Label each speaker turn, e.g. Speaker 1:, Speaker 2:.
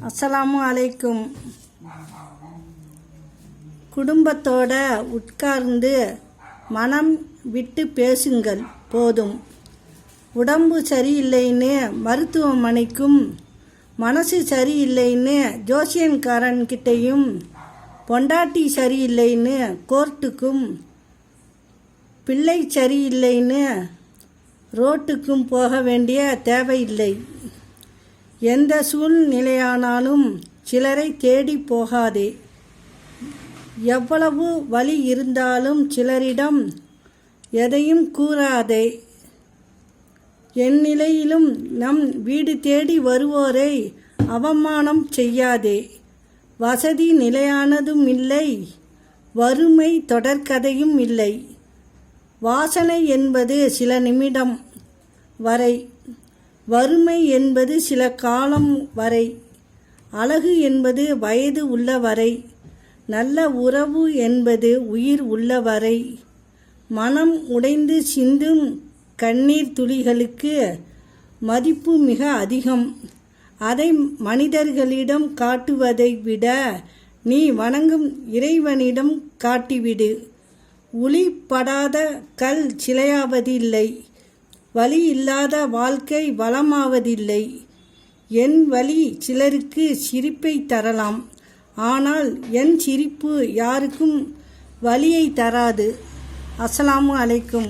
Speaker 1: அஸ்ஸலாமு அலைக்கும். குடும்பத்தோட உட்கார்ந்து மனம் விட்டு பேசுங்கள் போதும். உடம்பு சரியில்லைன்னு மருத்துவமனைக்கும், மனசு சரியில்லைன்னு ஜோசியன்காரன்கிட்டையும், பொண்டாட்டி சரியில்லைன்னு கோர்ட்டுக்கும், பிள்ளை சரியில்லைன்னு ரோட்டுக்கும் போக வேண்டிய தேவையில்லை. எந்த சூழ்நிலையானாலும் சிலரை தேடி போகாதே. எவ்வளவு வலி இருந்தாலும் சிலரிடம் எதையும் கூறாதே. என் நிலையிலும் நம் வீடு தேடி வருவோரை அவமானம் செய்யாதே. வசதி நிலையானதும் இல்லை, வறுமை தொடர்கதையும் இல்லை. வாசனை என்பது சில நிமிடம் வரை, வறுமை என்பது சில காலம் வரை, அழகு என்பது வயது உள்ளவரை, நல்ல உறவு என்பது உயிர் உள்ளவரை. மனம் உடைந்து சிந்தும் கண்ணீர் துளிகளுக்கு மதிப்பு மிக அதிகம். அதை மனிதர்களிடம் காட்டுவதை விட நீ வணங்கும் இறைவனிடம் காட்டிவிடு. உளிப்படாத கல் சிலையாவதில்லை, வலி இல்லாத வாழ்க்கை வளமாவதில்லை. என் வலி சிலருக்கு சிரிப்பை தரலாம், ஆனால் என் சிரிப்பு யாருக்கும் வலியை தராது. அஸ்ஸலாமு அலைக்கும்.